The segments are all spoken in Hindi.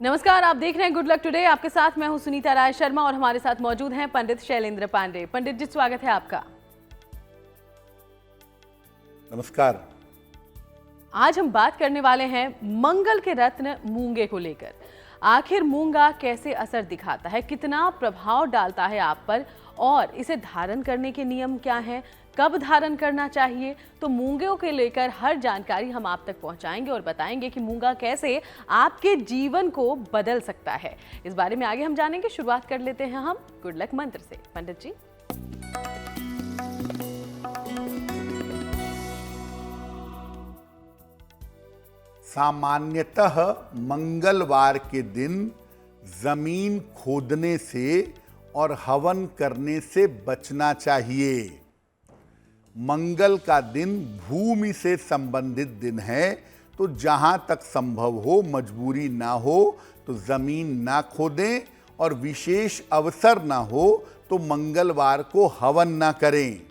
नमस्कार, आप देख रहे हैं गुड लक टुडे। आपके साथ मैं हूं सुनीता राय शर्मा और हमारे साथ मौजूद हैं पंडित शैलेंद्र पांडे। पंडित जी, स्वागत है आपका। नमस्कार। आज हम बात करने वाले हैं मंगल के रत्न मूंगे को लेकर। आखिर मूंगा कैसे असर दिखाता है, कितना प्रभाव डालता है आप पर, और इसे धारण करने के नियम क्या हैं, कब धारण करना चाहिए, तो मूंगों के लेकर हर जानकारी हम आप तक पहुंचाएंगे और बताएंगे कि मूंगा कैसे आपके जीवन को बदल सकता है। इस बारे में आगे हम जानेंगे। शुरुआत कर लेते हैं हम गुड लक मंत्र से। पंडित जी, सामान्यतः मंगलवार के दिन जमीन खोदने से और हवन करने से बचना चाहिए। मंगल का दिन भूमि से संबंधित दिन है, तो जहां तक संभव हो, मजबूरी ना हो तो जमीन ना खोदें, और विशेष अवसर ना हो तो मंगलवार को हवन ना करें।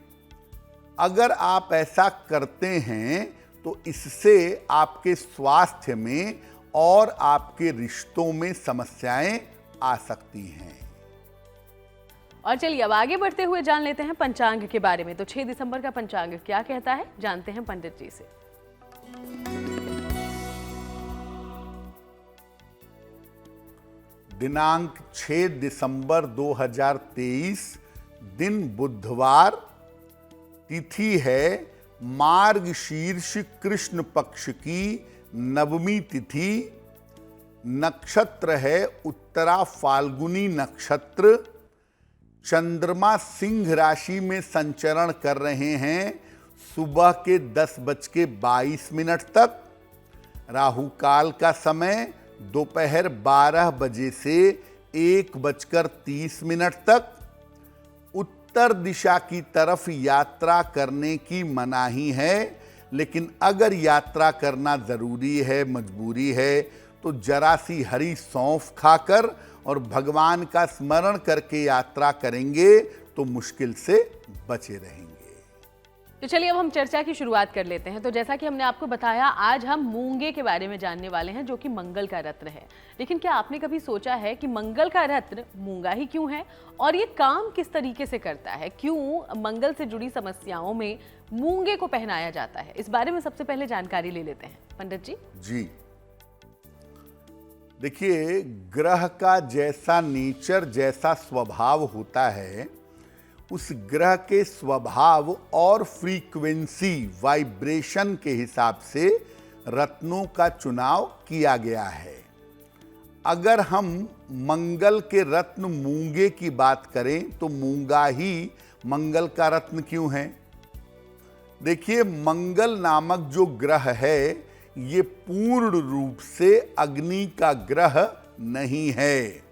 अगर आप ऐसा करते हैं तो इससे आपके स्वास्थ्य में और आपके रिश्तों में समस्याएं आ सकती हैं। और चलिए अब आगे बढ़ते हुए जान लेते हैं पंचांग के बारे में। तो 6 दिसंबर का पंचांग क्या कहता है, जानते हैं पंडित जी से। दिनांक 6 दिसंबर 2023, दिन बुधवार, तिथि है मार्गशीर्ष कृष्ण पक्ष की नवमी तिथि, नक्षत्र है उत्तरा फाल्गुनी नक्षत्र, चंद्रमा सिंह राशि में संचरण कर रहे हैं सुबह के 10:22 तक। राहु काल का समय दोपहर 12 बजे से 1:30 तक। उत्तर दिशा की तरफ यात्रा करने की मनाही है, लेकिन अगर यात्रा करना जरूरी है, मजबूरी है, तो जरा सी हरी सौंफ खाकर और भगवान का स्मरण करके यात्रा करेंगे तो मुश्किल से बचे रहेंगे। तो चलिए अब हम चर्चा की शुरुआत कर लेते हैं। तो जैसा कि हमने आपको बताया, आज हम मूंगे के बारे में जानने वाले हैं, जो कि मंगल का रत्न है। लेकिन क्या आपने कभी सोचा है कि मंगल का रत्न मूंगा ही क्यों है, और ये काम किस तरीके से करता है? क्यों मंगल से जुड़ी समस्याओं में मूंगे को पहनाया जाता है? इस बारे में सबसे पहले जानकारी ले लेते हैं पंडित जी। जी देखिए, ग्रह का जैसा नेचर, जैसा स्वभाव होता है, उस ग्रह के स्वभाव और फ्रीक्वेंसी, वाइब्रेशन के हिसाब से रत्नों का चुनाव किया गया है। अगर हम मंगल के रत्न मूंगे की बात करें तो मूंगा ही मंगल का रत्न क्यों है? देखिए, मंगल नामक जो ग्रह है, ये पूर्ण रूप से अग्नि का ग्रह नहीं है।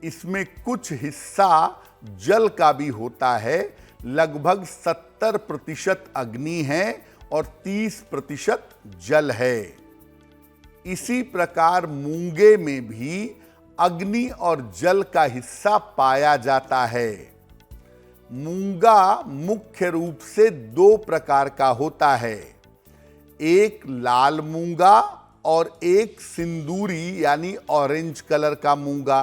इसमें कुछ हिस्सा जल का भी होता है। लगभग 70% अग्नि है और 30% जल है। इसी प्रकार मूंगे में भी अग्नि और जल का हिस्सा पाया जाता है। मूंगा मुख्य रूप से 2 प्रकार का होता है, एक लाल मूंगा और एक सिंदूरी यानी ऑरेंज कलर का मूंगा।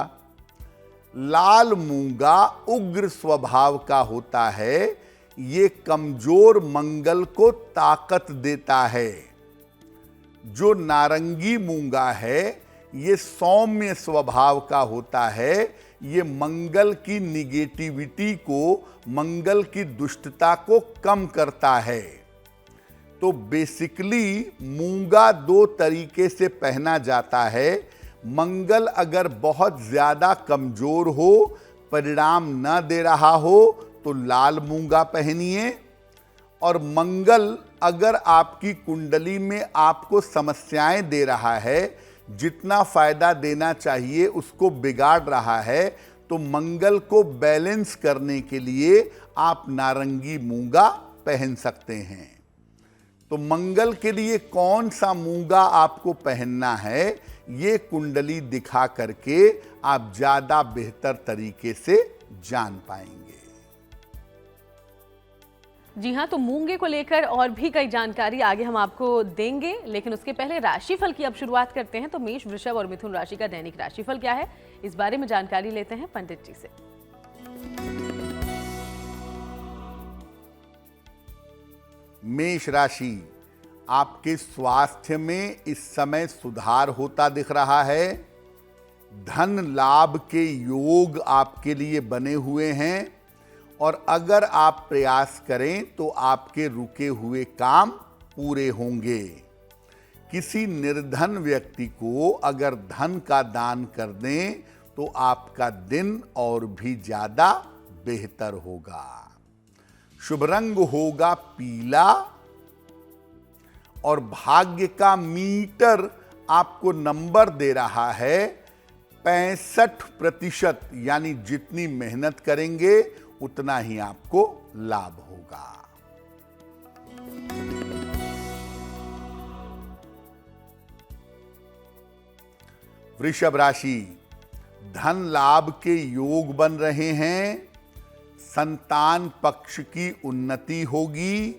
लाल मूंगा उग्र स्वभाव का होता है। ये कमजोर मंगल को ताकत देता है। जो नारंगी मूंगा है, ये सौम्य स्वभाव का होता है। ये मंगल की निगेटिविटी को, मंगल की दुष्टता को कम करता है। तो बेसिकली मूंगा 2 तरीके से पहना जाता है। मंगल अगर बहुत ज्यादा कमजोर हो, परिणाम न दे रहा हो, तो लाल मूंगा पहनिए, और मंगल अगर आपकी कुंडली में आपको समस्याएं दे रहा है, जितना फायदा देना चाहिए उसको बिगाड़ रहा है, तो मंगल को बैलेंस करने के लिए आप नारंगी मूंगा पहन सकते हैं। तो मंगल के लिए कौन सा मूंगा आपको पहनना है, ये कुंडली दिखा करके आप ज्यादा बेहतर तरीके से जान पाएंगे। जी हाँ, तो मूंगे को लेकर और भी कई जानकारी आगे हम आपको देंगे, लेकिन उसके पहले राशिफल की अब शुरुआत करते हैं। तो मेष, वृषभ और मिथुन राशि का दैनिक राशिफल क्या है, इस बारे में जानकारी लेते हैं पंडित जी से। मेष राशि, आपके स्वास्थ्य में इस समय सुधार होता दिख रहा है। धन लाभ के योग आपके लिए बने हुए हैं और अगर आप प्रयास करें तो आपके रुके हुए काम पूरे होंगे। किसी निर्धन व्यक्ति को अगर धन का दान कर दें तो आपका दिन और भी ज्यादा बेहतर होगा। शुभ रंग होगा पीला और भाग्य का मीटर आपको नंबर दे रहा है 65%, यानी जितनी मेहनत करेंगे उतना ही आपको लाभ होगा। वृषभ राशि, धन लाभ के योग बन रहे हैं। संतान पक्ष की उन्नति होगी।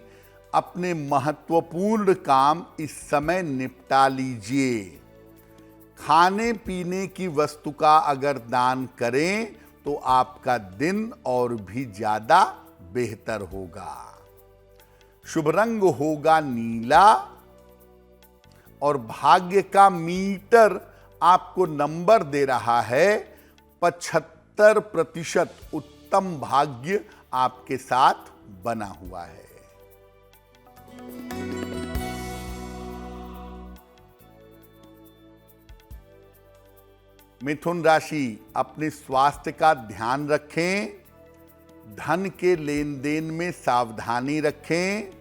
अपने महत्वपूर्ण काम इस समय निपटा लीजिए। खाने पीने की वस्तु का अगर दान करें तो आपका दिन और भी ज्यादा बेहतर होगा। शुभ रंग होगा नीला और भाग्य का मीटर आपको नंबर दे रहा है 75%। उत्तम भाग्य आपके साथ बना हुआ है। मिथुन राशि, अपने स्वास्थ्य का ध्यान रखें। धन के लेन देन में सावधानी रखें।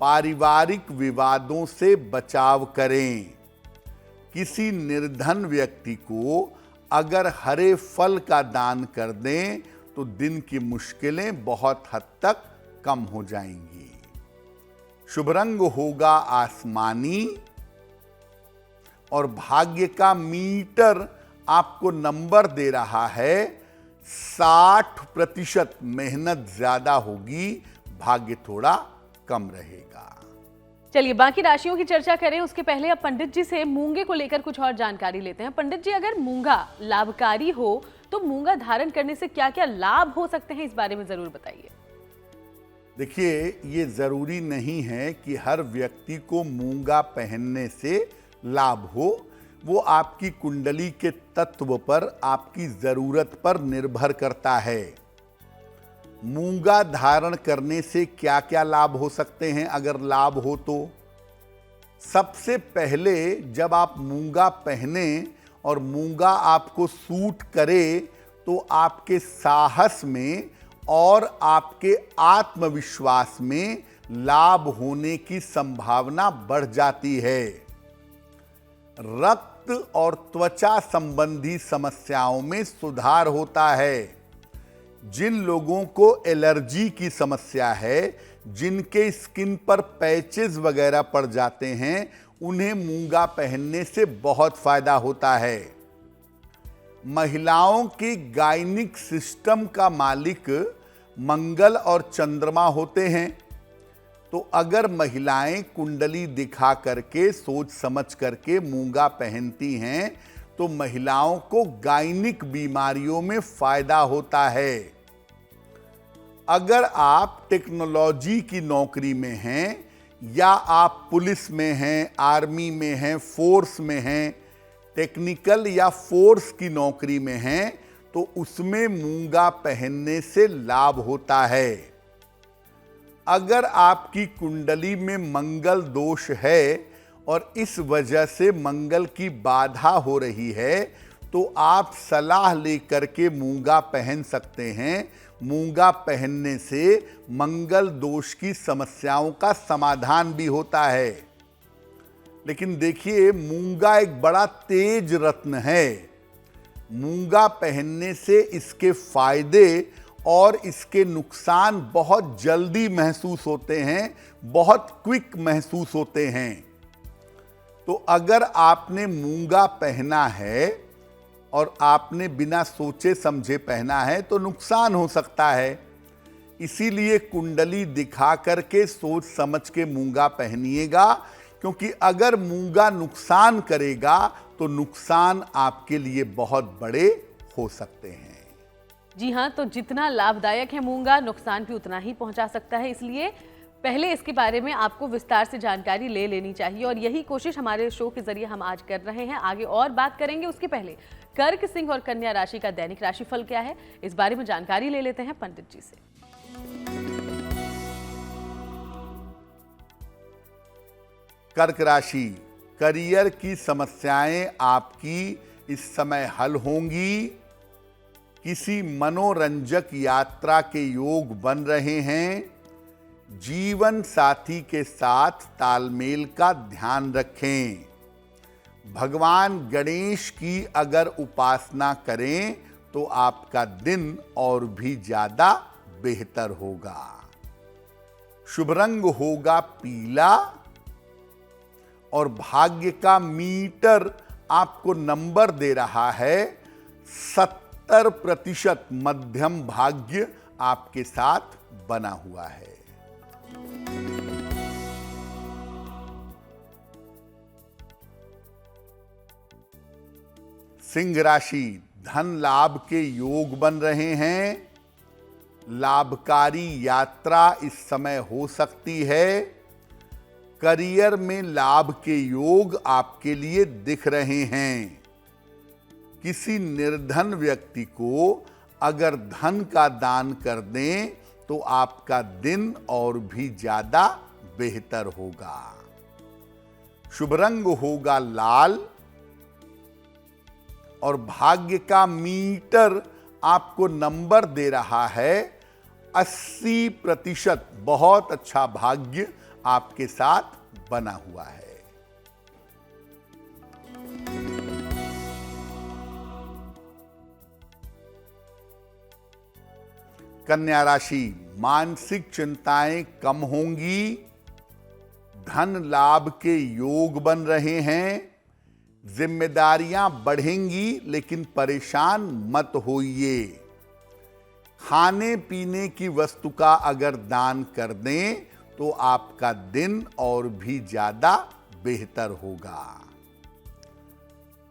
पारिवारिक विवादों से बचाव करें। किसी निर्धन व्यक्ति को अगर हरे फल का दान कर दें तो दिन की मुश्किलें बहुत हद तक कम हो जाएंगी। शुभ रंग होगा आसमानी और भाग्य का मीटर आपको नंबर दे रहा है 60%। मेहनत ज्यादा होगी, भाग्य थोड़ा कम रहेगा। चलिए बाकी राशियों की चर्चा करें, उसके पहले अब पंडित जी से मूंगे को लेकर कुछ और जानकारी लेते हैं। पंडित जी, अगर मूंगा लाभकारी हो तो मूंगा धारण करने से क्या क्या लाभ हो सकते हैं, इस बारे में जरूर बताइए। देखिए, ये जरूरी नहीं है कि हर व्यक्ति को मूंगा पहनने से लाभ हो। वो आपकी कुंडली के तत्व पर, आपकी जरूरत पर निर्भर करता है। मूंगा धारण करने से क्या क्या लाभ हो सकते हैं, अगर लाभ हो तो। सबसे पहले जब आप मूंगा पहने और मूंगा आपको सूट करे तो आपके साहस में और आपके आत्मविश्वास में लाभ होने की संभावना बढ़ जाती है। रक्त और त्वचा संबंधी समस्याओं में सुधार होता है। जिन लोगों को एलर्जी की समस्या है, जिनके स्किन पर पैचेस वगैरह पड़ जाते हैं, उन्हें मूंगा पहनने से बहुत फायदा होता है। महिलाओं के गायनिक सिस्टम का मालिक मंगल और चंद्रमा होते हैं। तो अगर महिलाएं कुंडली दिखा करके, सोच समझ करके मूंगा पहनती हैं तो महिलाओं को गायनिक बीमारियों में फायदा होता है। अगर आप टेक्नोलॉजी की नौकरी में हैं या आप पुलिस में हैं, आर्मी में हैं, फोर्स में हैं, टेक्निकल या फोर्स की नौकरी में हैं, तो उसमें मूंगा पहनने से लाभ होता है। अगर आपकी कुंडली में मंगल दोष है और इस वजह से मंगल की बाधा हो रही है तो आप सलाह लेकर के मूंगा पहन सकते हैं। मूंगा पहनने से मंगल दोष की समस्याओं का समाधान भी होता है। लेकिन देखिए, मूंगा एक बड़ा तेज रत्न है। मूंगा पहनने से इसके फायदे और इसके नुकसान बहुत जल्दी महसूस होते हैं, बहुत क्विक महसूस होते हैं। तो अगर आपने मूंगा पहना है और आपने बिना सोचे समझे पहना है तो नुकसान हो सकता है। इसीलिए कुंडली दिखा करके सोच समझ के मूंगा पहनिएगा, क्योंकि अगर मूंगा नुकसान करेगा तो नुकसान आपके लिए बहुत बड़े हो सकते हैं। जी हाँ, तो जितना लाभदायक है मूंगा, नुकसान भी उतना ही पहुंचा सकता है। इसलिए पहले इसके बारे में आपको विस्तार से जानकारी ले लेनी चाहिए और यही कोशिश हमारे शो के जरिए हम आज कर रहे हैं। आगे और बात करेंगे, उसके पहले कर्क, सिंह और कन्या राशि का दैनिक राशिफल क्या है, इस बारे में जानकारी ले लेते हैं पंडित जी से। कर्क राशि, करियर की समस्याएं आपकी इस समय हल होंगी। किसी मनोरंजक यात्रा के योग बन रहे हैं। जीवन साथी के साथ तालमेल का ध्यान रखें। भगवान गणेश की अगर उपासना करें तो आपका दिन और भी ज्यादा बेहतर होगा। शुभ रंग होगा पीला और भाग्य का मीटर आपको नंबर दे रहा है 70% मध्यम भाग्य आपके साथ बना हुआ है। सिंह राशि, धन लाभ के योग बन रहे हैं। लाभकारी यात्रा इस समय हो सकती है। करियर में लाभ के योग आपके लिए दिख रहे हैं। किसी निर्धन व्यक्ति को अगर धन का दान कर दें तो आपका दिन और भी ज्यादा बेहतर होगा। शुभ रंग होगा लाल और भाग्य का मीटर आपको नंबर दे रहा है 80%। बहुत अच्छा भाग्य आपके साथ बना हुआ है। कन्या राशि, मानसिक चिंताएं कम होंगी। धन लाभ के योग बन रहे हैं। जिम्मेदारियां बढ़ेंगी, लेकिन परेशान मत होइए। खाने पीने की वस्तु का अगर दान कर दें तो आपका दिन और भी ज्यादा बेहतर होगा।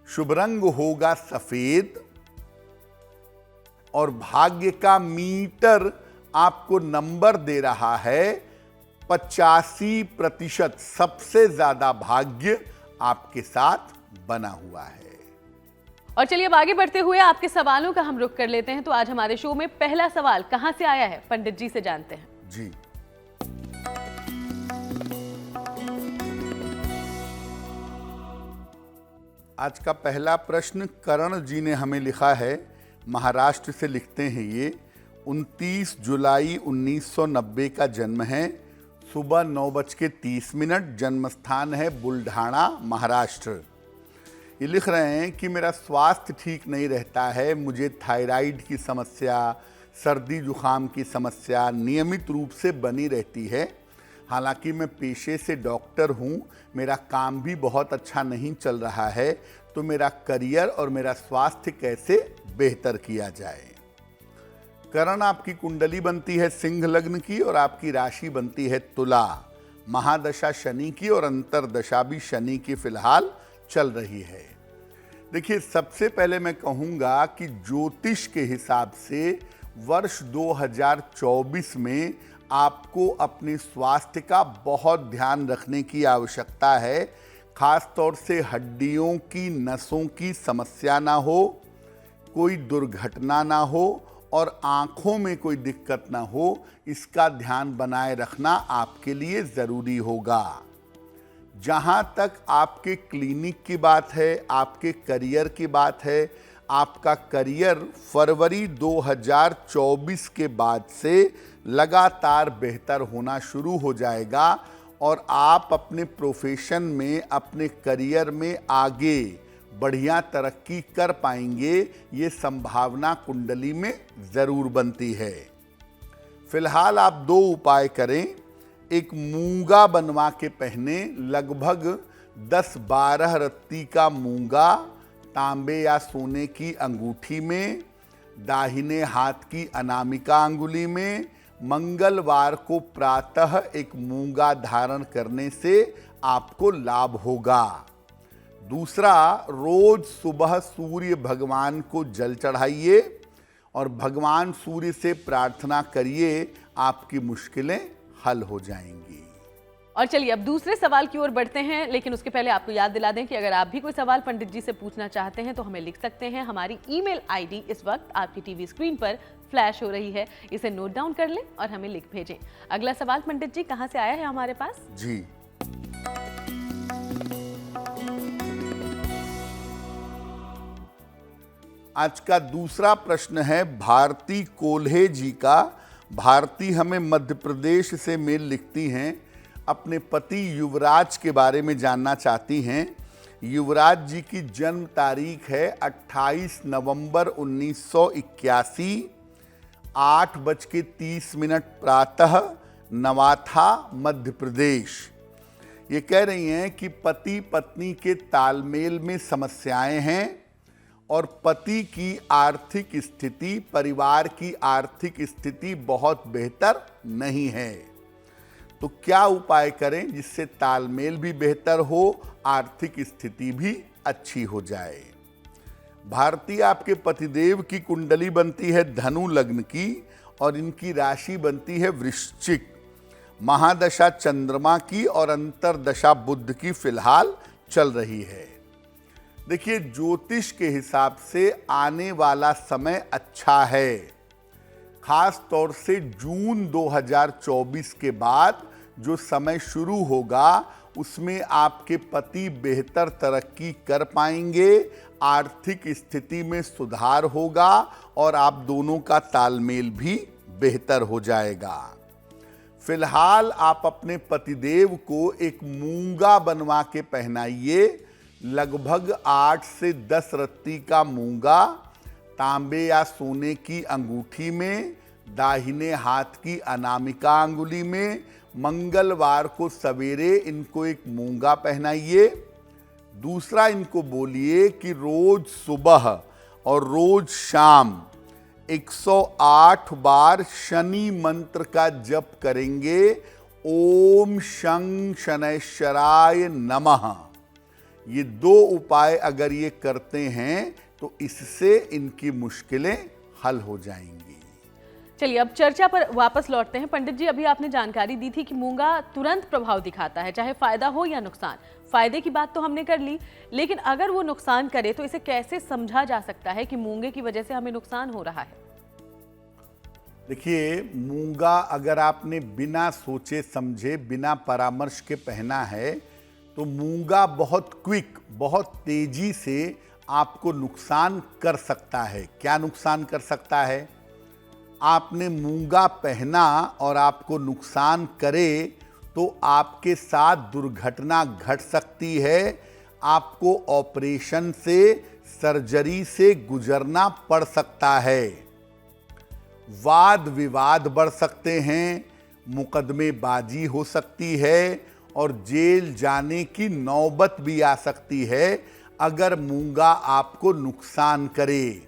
शुभ रंग होगा सफेद और भाग्य का मीटर आपको नंबर दे रहा है 85%। सबसे ज्यादा भाग्य आपके साथ बना हुआ है। और चलिए अब आगे बढ़ते हुए आपके सवालों का हम रुख कर लेते हैं। तो आज हमारे शो में पहला सवाल कहां से आया है, पंडित जी से जानते हैं। जी, आज का पहला प्रश्न करण जी ने हमें लिखा है। महाराष्ट्र से लिखते हैं ये। 29 जुलाई 1990 का जन्म है। सुबह 9:30। जन्म स्थान है बुल्ढाना, महाराष्ट्र। ये लिख रहे हैं कि मेरा स्वास्थ्य ठीक नहीं रहता है। मुझे थायराइड की समस्या, सर्दी जुकाम की समस्या नियमित रूप से बनी रहती है। हालांकि मैं पेशे से डॉक्टर हूँ, मेरा काम भी बहुत अच्छा नहीं चल रहा है। तो मेरा करियर और मेरा स्वास्थ्य कैसे बेहतर किया जाए। करण, आपकी कुंडली बनती है सिंह लग्न की और आपकी राशि बनती है तुला। महादशा शनि की और अंतरदशा भी शनि की फिलहाल चल रही है। देखिए, सबसे पहले मैं कहूँगा कि ज्योतिष के हिसाब से वर्ष 2024 में आपको अपने स्वास्थ्य का बहुत ध्यान रखने की आवश्यकता है। खास तौर से हड्डियों की, नसों की समस्या ना हो, कोई दुर्घटना ना हो और आँखों में कोई दिक्कत ना हो, इसका ध्यान बनाए रखना आपके लिए ज़रूरी होगा। जहाँ तक आपके क्लिनिक की बात है, आपके करियर की बात है, आपका करियर फरवरी 2024 के बाद से लगातार बेहतर होना शुरू हो जाएगा और आप अपने प्रोफेशन में, अपने करियर में आगे बढ़िया तरक्की कर पाएंगे। ये संभावना कुंडली में ज़रूर बनती है। फिलहाल आप 2 उपाय करें। एक मूंगा बनवा के पहने, लगभग 10-12 रत्ती का मूंगा तांबे या सोने की अंगूठी में, दाहिने हाथ की अनामिका अंगुली में, मंगलवार को प्रातः एक मूंगा धारण करने से आपको लाभ होगा। दूसरा, रोज सुबह सूर्य भगवान को जल चढ़ाइए और भगवान सूर्य से प्रार्थना करिए, आपकी मुश्किलें हल हो जाएंगी। और चलिए अब दूसरे सवाल की ओर बढ़ते हैं, लेकिन उसके पहले आपको याद दिला दें कि अगर आप भी कोई सवाल पंडित जी से पूछना चाहते हैं तो हमें लिख सकते हैं। हमारी ईमेल आईडी इस वक्त आपकी टीवी स्क्रीन पर फ्लैश हो रही है, इसे नोट डाउन कर लें और हमें लिख भेजें। अगला सवाल पंडित जी कहां से आया है हमारे पास? जी, आज का दूसरा प्रश्न है भारती कोल्हे जी का। भारती हमें मध्य प्रदेश से मेल लिखती हैं, अपने पति युवराज के बारे में जानना चाहती हैं। युवराज जी की जन्म तारीख है 28 नवंबर 1981, 8:30 प्रातः, नवाथा, मध्य प्रदेश। ये कह रही हैं कि पति पत्नी के तालमेल में समस्याएं हैं और पति की आर्थिक स्थिति, परिवार की आर्थिक स्थिति बहुत बेहतर नहीं है। तो क्या उपाय करें जिससे तालमेल भी बेहतर हो, आर्थिक स्थिति भी अच्छी हो जाए? भारतीय, आपके पतिदेव की कुंडली बनती है धनु लग्न की और इनकी राशि बनती है वृश्चिक। महादशा चंद्रमा की और अंतरदशा बुध की फिलहाल चल रही है। देखिए, ज्योतिष के हिसाब से आने वाला समय अच्छा है। खास तौर से जून 2024 के बाद जो समय शुरू होगा उसमें आपके पति बेहतर तरक्की कर पाएंगे, आर्थिक स्थिति में सुधार होगा और आप दोनों का तालमेल भी बेहतर हो जाएगा। फिलहाल आप अपने पतिदेव को एक मूंगा बनवा के पहनाइए, लगभग 8 से 10 रत्ती का मूंगा, तांबे या सोने की अंगूठी में, दाहिने हाथ की अनामिका अंगुली में। मंगलवार को सवेरे इनको एक मूंगा पहनाइए। दूसरा, इनको बोलिए कि रोज सुबह और रोज शाम 108 बार शनि मंत्र का जप करेंगे, ओम शं शनैश्चराय नमः। ये 2 उपाय अगर ये करते हैं तो इससे इनकी मुश्किलें हल हो जाएंगी। चलिए अब चर्चा पर वापस लौटते हैं। पंडित जी, अभी आपने जानकारी दी थी कि मूंगा तुरंत प्रभाव दिखाता है, चाहे फायदा हो या नुकसान। फायदे की बात तो हमने कर ली, लेकिन अगर वो नुकसान करे तो इसे कैसे समझा जा सकता है कि मूंगे की वजह से हमें नुकसान हो रहा है? देखिए, मूंगा अगर आपने बिना सोचे समझे, बिना परामर्श के पहना है तो मूंगा बहुत क्विक, बहुत तेजी से आपको नुकसान कर सकता है। क्या नुकसान कर सकता है? आपने मूंगा पहना और आपको नुकसान करे तो आपके साथ दुर्घटना घट सकती है, आपको ऑपरेशन से, सर्जरी से गुजरना पड़ सकता है, वाद विवाद बढ़ सकते हैं, मुकदमेबाजी हो सकती है और जेल जाने की नौबत भी आ सकती है अगर मूंगा आपको नुकसान करे।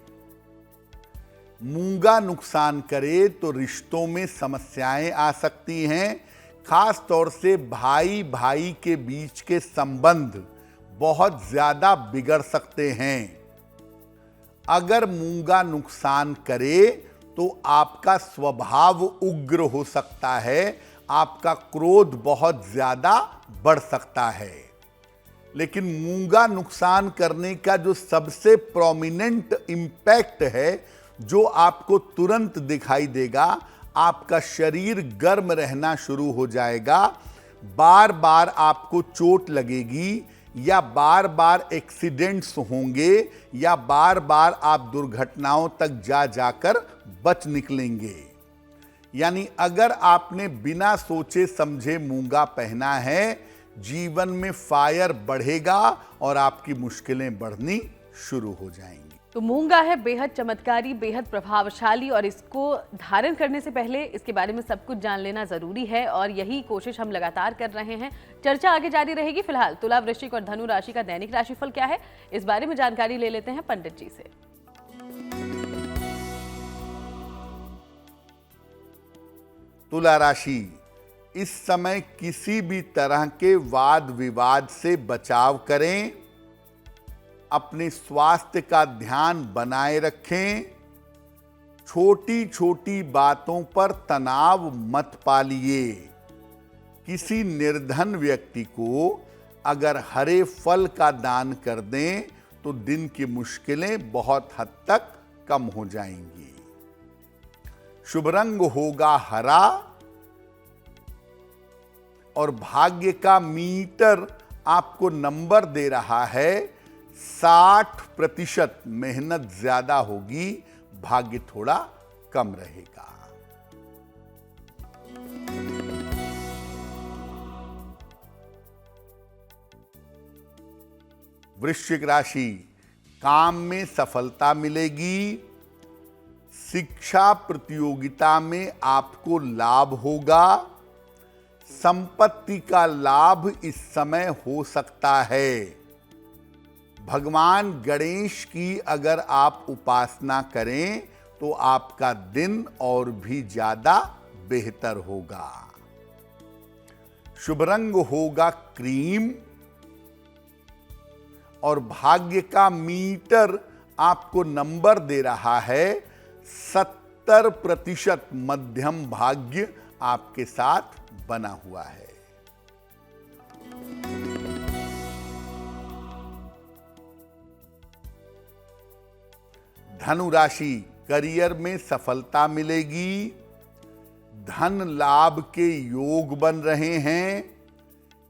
मूंगा नुकसान करे तो रिश्तों में समस्याएं आ सकती हैं, खास तौर से भाई भाई के बीच के संबंध बहुत ज्यादा बिगड़ सकते हैं। अगर मूंगा नुकसान करे तो आपका स्वभाव उग्र हो सकता है, आपका क्रोध बहुत ज्यादा बढ़ सकता है। लेकिन मूंगा नुकसान करने का जो सबसे प्रोमिनेंट इंपैक्ट है, जो आपको तुरंत दिखाई देगा, आपका शरीर गर्म रहना शुरू हो जाएगा, बार बार आपको चोट लगेगी या बार बार एक्सीडेंट्स होंगे या बार बार आप दुर्घटनाओं तक जा जाकर बच निकलेंगे। यानी अगर आपने बिना सोचे समझे मूंगा पहना है, जीवन में फायर बढ़ेगा और आपकी मुश्किलें बढ़नी शुरू हो जाएंगी। तो मूंगा है बेहद चमत्कारी, बेहद प्रभावशाली और इसको धारण करने से पहले इसके बारे में सब कुछ जान लेना जरूरी है और यही कोशिश हम लगातार कर रहे हैं। चर्चा आगे जारी रहेगी। फिलहाल तुला, वृश्चिक और धनु राशि का दैनिक राशिफल क्या है, इस बारे में जानकारी ले लेते हैं पंडित जी से। तुला राशि, इस समय किसी भी तरह के वाद विवाद से बचाव करें, अपने स्वास्थ्य का ध्यान बनाए रखें, छोटी छोटी बातों पर तनाव मत पालिए। किसी निर्धन व्यक्ति को अगर हरे फल का दान कर दें तो दिन की मुश्किलें बहुत हद तक कम हो जाएंगी। शुभ रंग होगा हरा और भाग्य का मीटर आपको नंबर दे रहा है 60%। मेहनत ज्यादा होगी, भाग्य थोड़ा कम रहेगा। वृश्चिक राशि, काम में सफलता मिलेगी, शिक्षा प्रतियोगिता में आपको लाभ होगा, संपत्ति का लाभ इस समय हो सकता है। भगवान गणेश की अगर आप उपासना करें तो आपका दिन और भी ज्यादा बेहतर होगा। शुभ रंग होगा क्रीम और भाग्य का मीटर आपको नंबर दे रहा है 70%। मध्यम भाग्य आपके साथ बना हुआ है। धनु राशि, करियर में सफलता मिलेगी, धन लाभ के योग बन रहे हैं,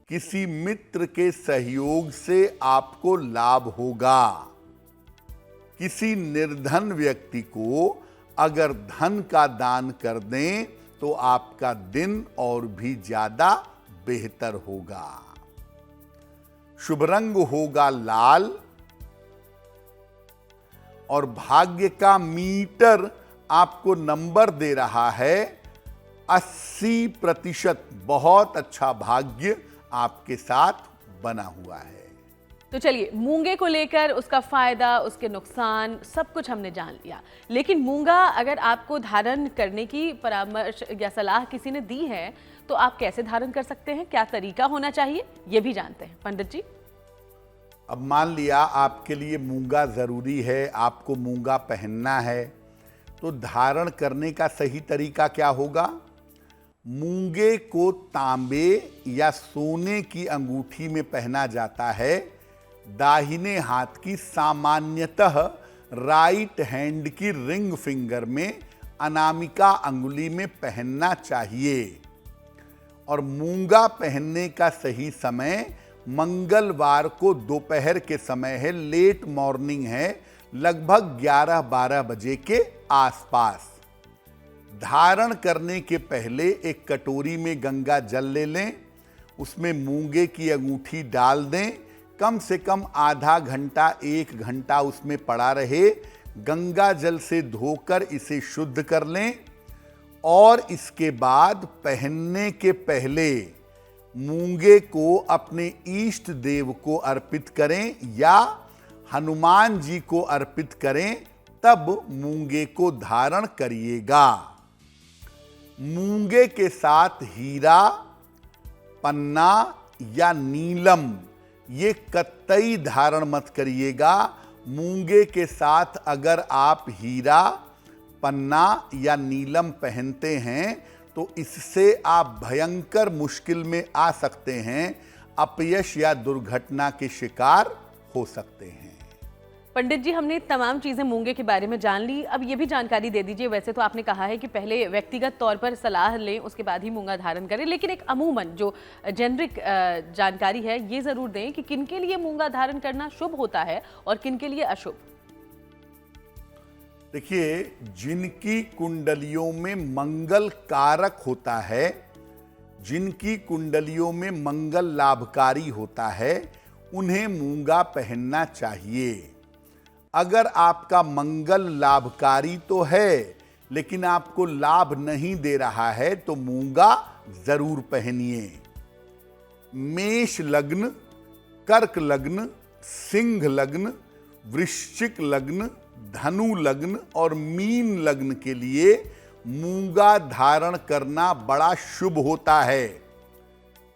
किसी मित्र के सहयोग से आपको लाभ होगा। किसी निर्धन व्यक्ति को अगर धन का दान कर दें तो आपका दिन और भी ज्यादा बेहतर होगा। शुभ रंग होगा लाल और भाग्य का मीटर आपको नंबर दे रहा है 80%। बहुत अच्छा भाग्य आपके साथ बना हुआ है। तो चलिए, मूंगे को लेकर उसका फायदा, उसके नुकसान सब कुछ हमने जान लिया। लेकिन मूंगा अगर आपको धारण करने की परामर्श या सलाह किसी ने दी है तो आप कैसे धारण कर सकते हैं, क्या तरीका होना चाहिए, ये भी जानते हैं पंडित जी। अब मान लिया आपके लिए मूंगा जरूरी है, आपको मूंगा पहनना है, तो धारण करने का सही तरीका क्या होगा? मूंगे को तांबे या सोने की अंगूठी में पहना जाता है। दाहिने हाथ की सामान्यतः राइट हैंड की रिंग फिंगर में अनामिका अंगुली में पहनना चाहिए। और मूंगा पहनने का सही समय मंगलवार को दोपहर के समय है, लेट मॉर्निंग है, लगभग 11-12 बजे के आसपास। धारण करने के पहले एक कटोरी में गंगा जल ले लें, उसमें मूंगे की अंगूठी डाल दें, कम से कम आधा घंटा 1 घंटा उसमें पड़ा रहे। गंगा जल से धोकर इसे शुद्ध कर लें और इसके बाद पहनने के पहले मूंगे को अपने इष्ट देव को अर्पित करें या हनुमान जी को अर्पित करें, तब मूंगे को धारण करिएगा। मूंगे के साथ हीरा, पन्ना या नीलम ये कतई धारण मत करिएगा। मूंगे के साथ अगर आप हीरा, पन्ना या नीलम पहनते हैं तो इससे आप भयंकर मुश्किल में आ सकते हैं, अपयश या दुर्घटना के शिकार हो सकते हैं। पंडित जी, हमने तमाम चीज़ें मूंगे के बारे में जान ली, अब ये भी जानकारी दे दीजिए। वैसे तो आपने कहा है कि पहले व्यक्तिगत तौर पर सलाह लें, उसके बाद ही मूंगा धारण करें, लेकिन एक अमूमन जो जेनरिक जानकारी है ये ज़रूर दें कि किनके लिए मूंगा धारण करना शुभ होता है और किनके लिए अशुभ। देखिए, जिनकी कुंडलियों में मंगल कारक होता है, जिनकी कुंडलियों में मंगल लाभकारी होता है, उन्हें मूंगा पहनना चाहिए। अगर आपका मंगल लाभकारी तो है लेकिन आपको लाभ नहीं दे रहा है तो मूंगा जरूर पहनिए। मेष लग्न, कर्क लग्न, सिंह लग्न, वृश्चिक लग्न, धनु लग्न और मीन लग्न के लिए मूंगा धारण करना बड़ा शुभ होता है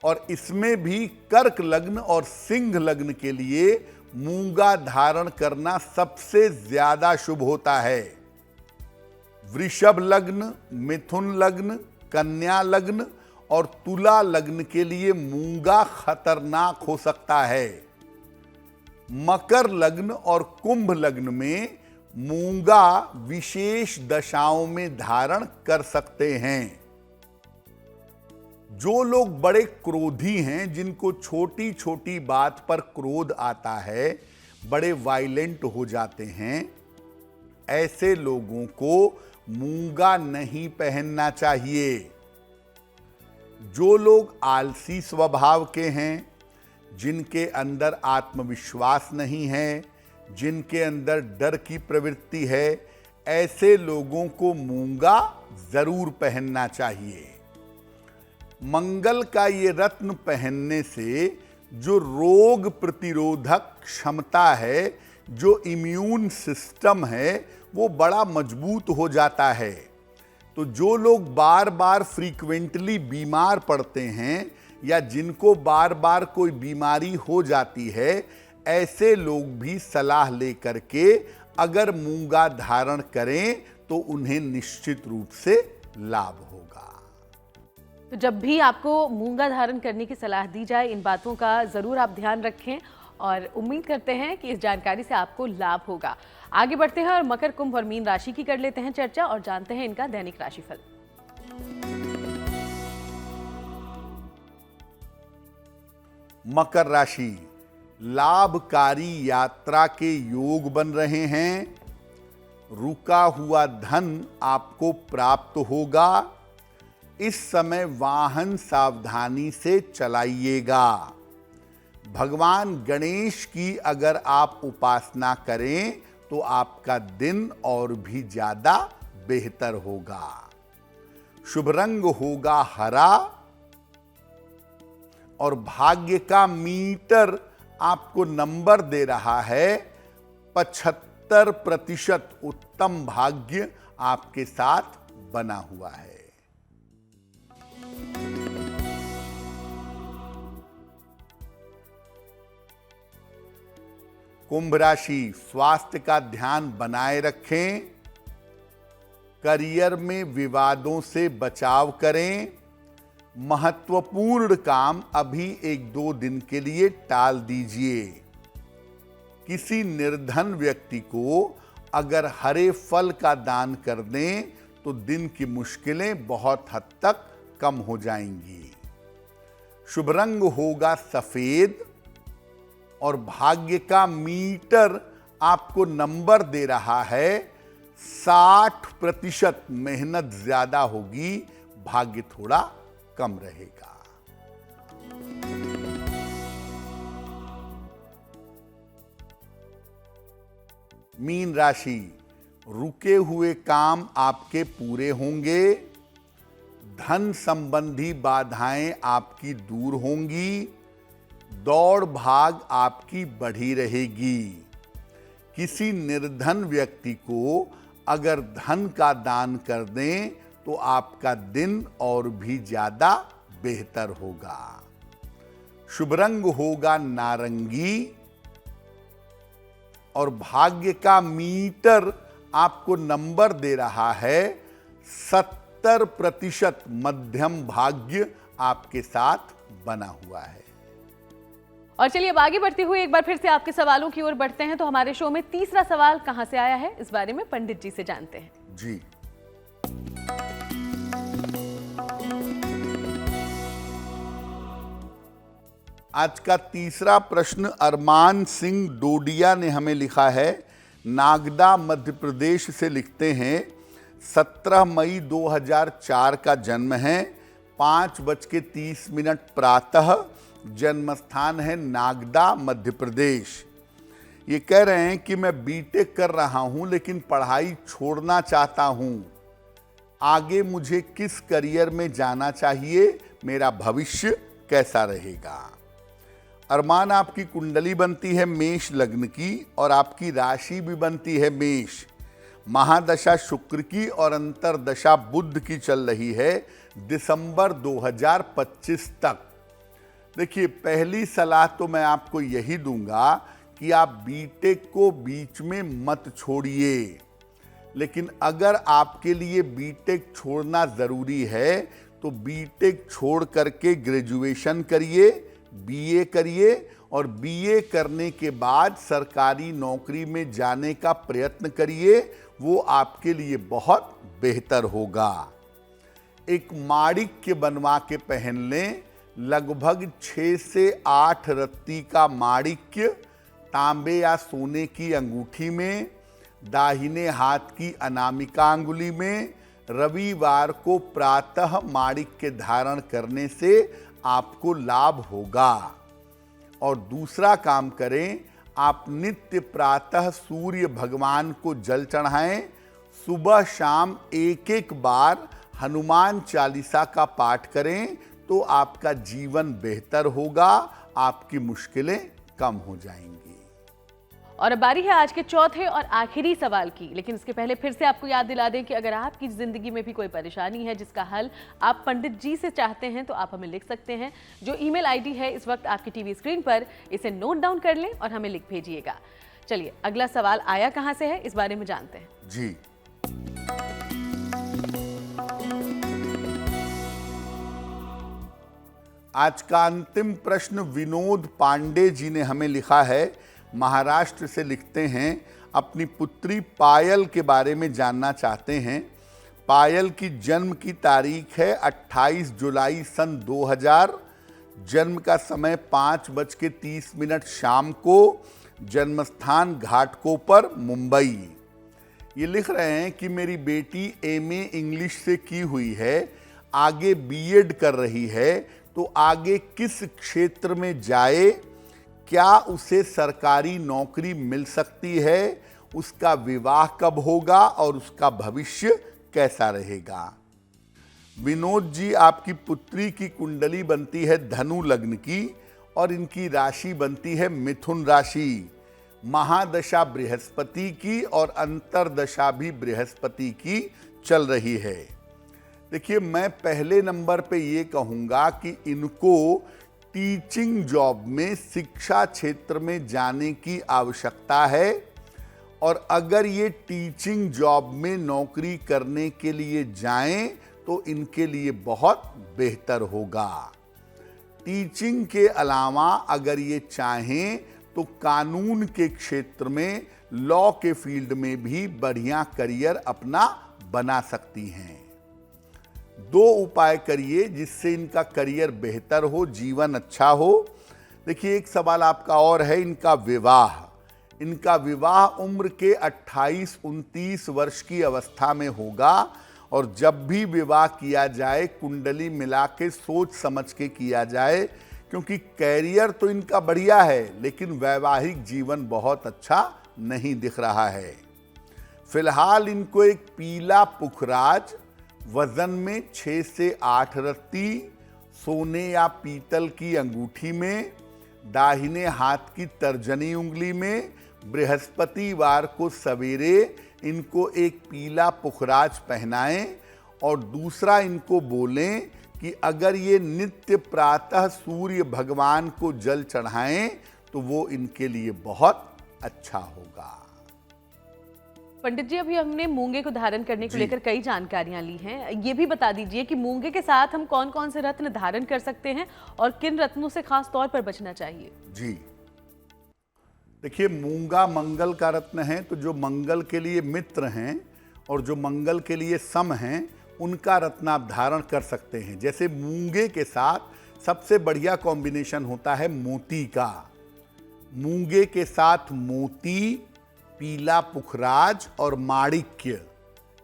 और इसमें भी कर्क लग्न और सिंह लग्न के लिए मूंगा धारण करना सबसे ज्यादा शुभ होता है। वृषभ लग्न, मिथुन लग्न, कन्या लग्न और तुला लग्न के लिए मूंगा खतरनाक हो सकता है। मकर लग्न और कुंभ लग्न में मूंगा विशेष दशाओं में धारण कर सकते हैं। जो लोग बड़े क्रोधी हैं, जिनको छोटी छोटी बात पर क्रोध आता है, बड़े वायलेंट हो जाते हैं, ऐसे लोगों को मूंगा नहीं पहनना चाहिए। जो लोग आलसी स्वभाव के हैं, जिनके अंदर आत्मविश्वास नहीं है, जिनके अंदर डर की प्रवृत्ति है, ऐसे लोगों को मूंगा जरूर पहनना चाहिए। मंगल का ये रत्न पहनने से जो रोग प्रतिरोधक क्षमता है, जो इम्यून सिस्टम है, वो बड़ा मजबूत हो जाता है। तो जो लोग बार बार फ्रीक्वेंटली बीमार पड़ते हैं या जिनको बार बार कोई बीमारी हो जाती है, ऐसे लोग भी सलाह लेकर के अगर मूंगा धारण करें तो उन्हें निश्चित रूप से लाभ होगा। तो जब भी आपको मूंगा धारण करने की सलाह दी जाए, इन बातों का ज़रूर आप ध्यान रखें और उम्मीद करते हैं कि इस जानकारी से आपको लाभ होगा। आगे बढ़ते हैं और मकर, कुंभ और मीन राशि की कर लेते हैं चर्चा और जानते हैं इनका दैनिक राशिफल। मकर राशि, लाभकारी यात्रा के योग बन रहे हैं। रुका हुआ धन आपको प्राप्त होगा। इस समय वाहन सावधानी से चलाइएगा। भगवान गणेश की अगर आप उपासना करें तो आपका दिन और भी ज्यादा बेहतर होगा। शुभ रंग होगा हरा और भाग्य का मीटर आपको नंबर दे रहा है 75%। उत्तम भाग्य आपके साथ बना हुआ है। कुंभ राशि, स्वास्थ्य का ध्यान बनाए रखें। करियर में विवादों से बचाव करें। महत्वपूर्ण काम अभी 1-2 दिन के लिए टाल दीजिए। किसी निर्धन व्यक्ति को अगर हरे फल का दान कर दें तो दिन की मुश्किलें बहुत हद तक कम हो जाएंगी। शुभ रंग होगा सफेद और भाग्य का मीटर आपको नंबर दे रहा है 60%। मेहनत ज्यादा होगी, भाग्य थोड़ा कम रहेगा। मीन राशि, रुके हुए काम आपके पूरे होंगे। धन संबंधी बाधाएं आपकी दूर होंगी। दौड़ भाग आपकी बढ़ी रहेगी। किसी निर्धन व्यक्ति को अगर धन का दान कर दें तो आपका दिन और भी ज्यादा बेहतर होगा। शुभ रंग होगा नारंगी और भाग्य का मीटर आपको नंबर दे रहा है 70%। मध्यम भाग्य आपके साथ बना हुआ है। और चलिए अब आगे बढ़ते हुए एक बार फिर से आपके सवालों की ओर बढ़ते हैं। तो हमारे शो में तीसरा सवाल कहां से आया है, इस बारे में पंडित जी से जानते हैं। जी, आज का तीसरा प्रश्न अरमान सिंह डोडिया ने हमें लिखा है। नागदा मध्य प्रदेश से लिखते हैं। 17 मई 2004 का जन्म है। 5:30 प्रातः। जन्म स्थान है नागदा मध्य प्रदेश। ये कह रहे हैं कि मैं बीटेक कर रहा हूं लेकिन पढ़ाई छोड़ना चाहता हूं। आगे मुझे किस करियर में जाना चाहिए, मेरा भविष्य कैसा रहेगा। अरमान, आपकी कुंडली बनती है मेष लग्न की और आपकी राशि भी बनती है मेष। महादशा शुक्र की और अंतरदशा बुध की चल रही है दिसंबर 2025 तक। देखिए, पहली सलाह तो मैं आपको यही दूंगा कि आप बीटेक को बीच में मत छोड़िए, लेकिन अगर आपके लिए बीटेक छोड़ना ज़रूरी है तो बीटेक छोड़ करके ग्रेजुएशन करिए, बीए करिए और बीए करने के बाद सरकारी नौकरी में जाने का प्रयत्न करिए, वो आपके लिए बहुत बेहतर होगा। एक माणिक्य बनवा के पहन लें, लगभग 6 से 8 रत्ती का माणिक्य तांबे या सोने की अंगूठी में, दाहिने हाथ की अनामिका अंगुली में, रविवार को प्रातः माणिक्य धारण करने से आपको लाभ होगा। और दूसरा काम करें, आप नित्य प्रातः सूर्य भगवान को जल चढ़ाएं, सुबह शाम एक एक बार हनुमान चालीसा का पाठ करें तो आपका जीवन बेहतर होगा, आपकी मुश्किलें कम हो जाएंगी। और अब बारी है आज के चौथे और आखिरी सवाल की, लेकिन इसके पहले फिर से आपको याद दिला दें कि अगर आपकी जिंदगी में भी कोई परेशानी है जिसका हल आप पंडित जी से चाहते हैं तो आप हमें लिख सकते हैं। जो ईमेल आईडी है इस वक्त आपकी टीवी स्क्रीन पर, इसे नोट डाउन कर लें और हमें लिख भेजिएगा। चलिए, अगला सवाल आया कहां से है, इस बारे में जानते हैं। जी, आज का अंतिम प्रश्न विनोद पांडे जी ने हमें लिखा है, महाराष्ट्र से लिखते हैं, अपनी पुत्री पायल के बारे में जानना चाहते हैं। पायल की जन्म की तारीख है 28 जुलाई सन 2000, जन्म का समय 5:30 शाम को, जन्म स्थान घाटकोपर, मुंबई। ये लिख रहे हैं कि मेरी बेटी एमए इंग्लिश से की हुई है, आगे बीएड कर रही है, तो आगे किस क्षेत्र में जाए, क्या उसे सरकारी नौकरी मिल सकती है, उसका विवाह कब होगा और उसका भविष्य कैसा रहेगा। विनोद जी, आपकी पुत्री की कुंडली बनती है धनु लग्न की और इनकी राशि बनती है मिथुन राशि। महादशा बृहस्पति की और अंतरदशा भी बृहस्पति की चल रही है। देखिए, मैं पहले नंबर पे ये कहूँगा कि इनको टीचिंग जॉब में, शिक्षा क्षेत्र में जाने की आवश्यकता है, और अगर ये टीचिंग जॉब में नौकरी करने के लिए जाएं तो इनके लिए बहुत बेहतर होगा। टीचिंग के अलावा अगर ये चाहें तो कानून के क्षेत्र में, लॉ के फील्ड में भी बढ़िया करियर अपना बना सकती हैं। 2 उपाय करिए जिससे इनका करियर बेहतर हो, जीवन अच्छा हो। देखिए, एक सवाल आपका और है, इनका विवाह। इनका विवाह उम्र के 28-29 वर्ष की अवस्था में होगा, और जब भी विवाह किया जाए कुंडली मिला के सोच समझ के किया जाए, क्योंकि कैरियर तो इनका बढ़िया है लेकिन वैवाहिक जीवन बहुत अच्छा नहीं दिख रहा है। फिलहाल इनको एक पीला पुखराज, वजन में 6 से 8 रत्ती, सोने या पीतल की अंगूठी में, दाहिने हाथ की तर्जनी उंगली में, बृहस्पतिवार को सवेरे इनको एक पीला पुखराज पहनाएं, और दूसरा इनको बोलें कि अगर ये नित्य प्रातः सूर्य भगवान को जल चढ़ाएं तो वो इनके लिए बहुत अच्छा होगा। पंडित जी, अभी हमने मूंगे को धारण करने को लेकर कई जानकारियां ली हैं। ये भी बता दीजिए कि मूंगे के साथ हम कौन कौन से रत्न धारण कर सकते हैं और किन रत्नों से खास तौर पर बचना चाहिए। जी, देखिए, मूंगा मंगल का रत्न है, तो जो मंगल के लिए मित्र हैं और जो मंगल के लिए सम हैं, उनका रत्न आप धारण कर सकते हैं। जैसे मूंगे के साथ सबसे बढ़िया कॉम्बिनेशन होता है मोती का। मूंगे के साथ मोती, पीला पुखराज और माणिक्य,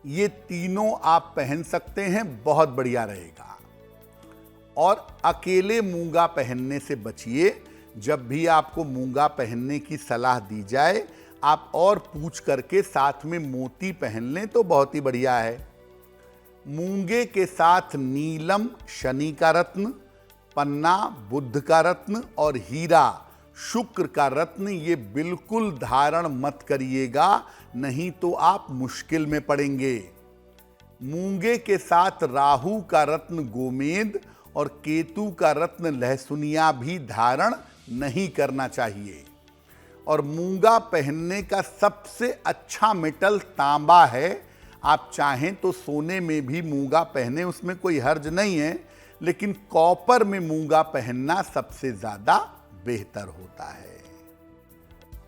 ये तीनों आप पहन सकते हैं, बहुत बढ़िया रहेगा। और अकेले मूंगा पहनने से बचिए। जब भी आपको मूंगा पहनने की सलाह दी जाए, आप और पूछ करके साथ में मोती पहन लें तो बहुत ही बढ़िया है। मूंगे के साथ नीलम शनि का रत्न, पन्ना बुध का रत्न और हीरा शुक्र का रत्न ये बिल्कुल धारण मत करिएगा, नहीं तो आप मुश्किल में पड़ेंगे। मूंगे के साथ राहु का रत्न गोमेद और केतु का रत्न लहसुनिया भी धारण नहीं करना चाहिए। और मूंगा पहनने का सबसे अच्छा मेटल तांबा है। आप चाहें तो सोने में भी मूंगा पहने, उसमें कोई हर्ज नहीं है, लेकिन कॉपर में मूंगा पहनना सबसे ज्यादा बेहतर होता है।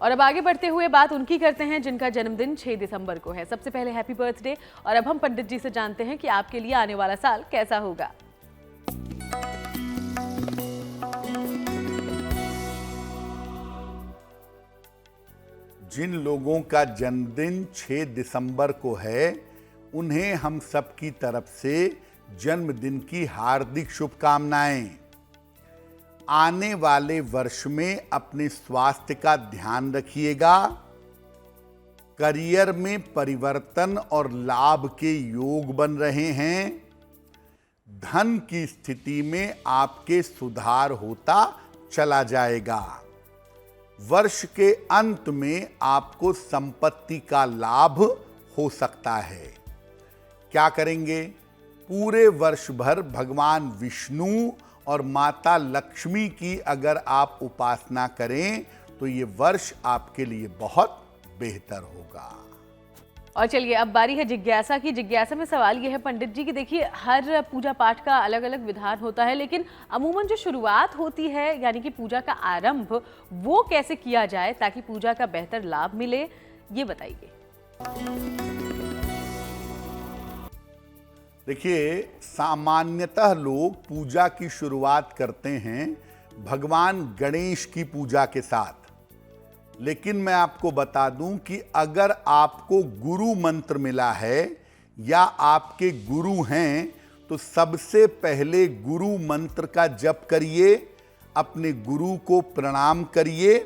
और अब आगे बढ़ते हुए बात उनकी करते हैं जिनका जन्मदिन 6 दिसंबर को है। सबसे पहले हैप्पी बर्थडे। और अब हम पंडित जी से जानते हैं कि आपके लिए आने वाला साल कैसा होगा। जिन लोगों का जन्मदिन 6 दिसंबर को है, उन्हें हम सबकी तरफ से जन्मदिन की हार्दिक शुभकामनाएं। आने वाले वर्ष में अपने स्वास्थ्य का ध्यान रखिएगा। करियर में परिवर्तन और लाभ के योग बन रहे हैं। धन की स्थिति में आपके सुधार होता चला जाएगा। वर्ष के अंत में आपको संपत्ति का लाभ हो सकता है। क्या करेंगे? पूरे वर्ष भर भगवान विष्णु और माता लक्ष्मी की अगर आप उपासना करें तो ये वर्ष आपके लिए बहुत बेहतर होगा। और चलिए अब बारी है जिज्ञासा की। जिज्ञासा में सवाल यह है पंडित जी कि देखिए हर पूजा पाठ का अलग अलग विधान होता है, लेकिन अमूमन जो शुरुआत होती है यानी कि पूजा का आरंभ, वो कैसे किया जाए ताकि पूजा का बेहतर लाभ मिले, ये बताइए। देखिए, सामान्यतः लोग पूजा की शुरुआत करते हैं भगवान गणेश की पूजा के साथ, लेकिन मैं आपको बता दूं कि अगर आपको गुरु मंत्र मिला है या आपके गुरु हैं तो सबसे पहले गुरु मंत्र का जप करिए, अपने गुरु को प्रणाम करिए,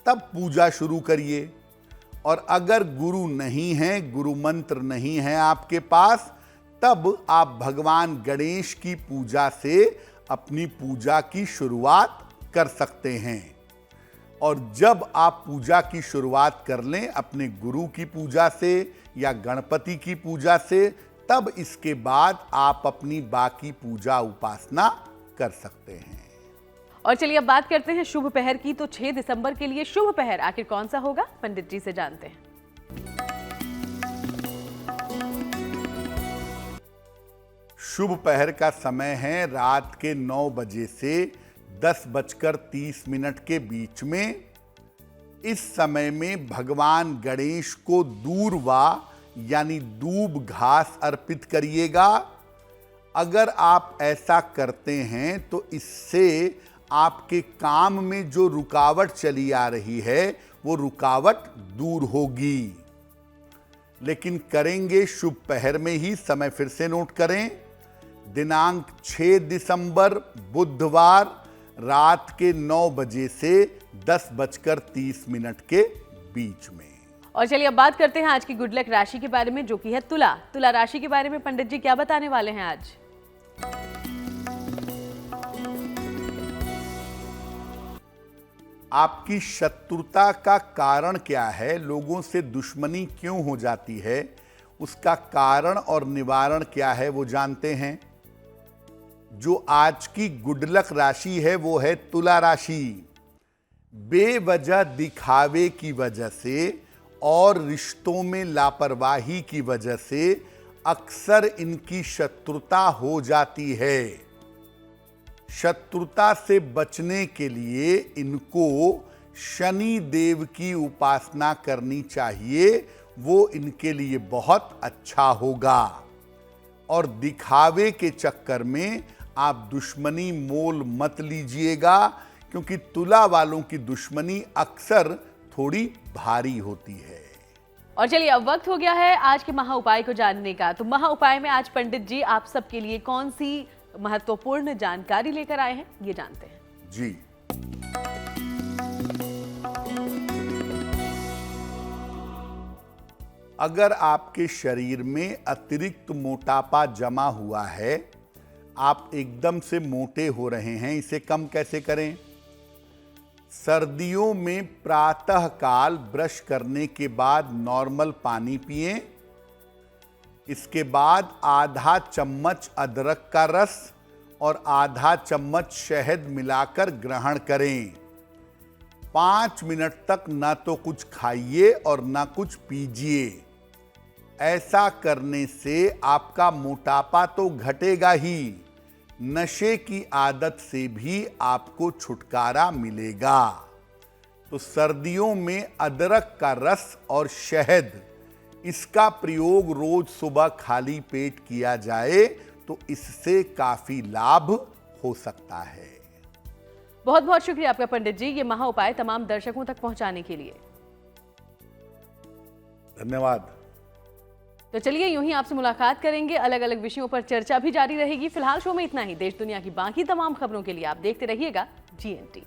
तब पूजा शुरू करिए। और अगर गुरु नहीं है, गुरु मंत्र नहीं है आपके पास, तब आप भगवान गणेश की पूजा से अपनी पूजा की शुरुआत कर सकते हैं। और जब आप पूजा की शुरुआत कर लें अपने गुरु की पूजा से या गणपति की पूजा से, तब इसके बाद आप अपनी बाकी पूजा उपासना कर सकते हैं। और चलिए अब बात करते हैं शुभ पहर की। तो 6 दिसंबर के लिए शुभ पहर आखिर कौन सा होगा, पंडित जी से जानते हैं। शुभ पहर का समय है रात के 9 बजे से 10:30 के बीच में। इस समय में भगवान गणेश को दूर्वा यानी दूब घास अर्पित करिएगा। अगर आप ऐसा करते हैं तो इससे आपके काम में जो रुकावट चली आ रही है वो रुकावट दूर होगी। लेकिन करेंगे शुभ पहर में ही। समय फिर से नोट करें, दिनांक 6 दिसंबर बुधवार रात के 9 बजे से 10:30 के बीच में। और चलिए अब बात करते हैं आज की गुड लक राशि के बारे में, जो कि है तुला। तुला राशि के बारे में पंडित जी क्या बताने वाले हैं आज। आपकी शत्रुता का कारण क्या है, लोगों से दुश्मनी क्यों हो जाती है, उसका कारण और निवारण क्या है वो जानते हैं। जो आज की गुड लक राशि है वो है तुला राशि। बेवजह दिखावे की वजह से और रिश्तों में लापरवाही की वजह से अक्सर इनकी शत्रुता हो जाती है। शत्रुता से बचने के लिए इनको शनि देव की उपासना करनी चाहिए, वो इनके लिए बहुत अच्छा होगा। और दिखावे के चक्कर में आप दुश्मनी मोल मत लीजिएगा, क्योंकि तुला वालों की दुश्मनी अक्सर थोड़ी भारी होती है। और चलिए अब वक्त हो गया है आज के महा उपाय को जानने का। तो महा उपाय में आज पंडित जी आप सबके लिए कौन सी महत्वपूर्ण जानकारी लेकर आए हैं, ये जानते हैं। जी, अगर आपके शरीर में अतिरिक्त मोटापा जमा हुआ है, आप एकदम से मोटे हो रहे हैं, इसे कम कैसे करें? सर्दियों में प्रातः काल ब्रश करने के बाद नॉर्मल पानी पिएं। इसके बाद आधा चम्मच अदरक का रस और आधा चम्मच शहद मिलाकर ग्रहण करें। 5 मिनट तक ना तो कुछ खाइए और ना कुछ पीजिए। ऐसा करने से आपका मोटापा तो घटेगा ही, नशे की आदत से भी आपको छुटकारा मिलेगा। तो सर्दियों में अदरक का रस और शहद, इसका प्रयोग रोज सुबह खाली पेट किया जाए तो इससे काफी लाभ हो सकता है। बहुत बहुत शुक्रिया आपका पंडित जी, ये महा उपाय तमाम दर्शकों तक पहुंचाने के लिए। धन्यवाद। तो चलिए यूं ही आपसे मुलाकात करेंगे, अलग अलग विषयों पर चर्चा भी जारी रहेगी। फिलहाल शो में इतना ही। देश दुनिया की बाकी तमाम खबरों के लिए आप देखते रहिएगा GNT।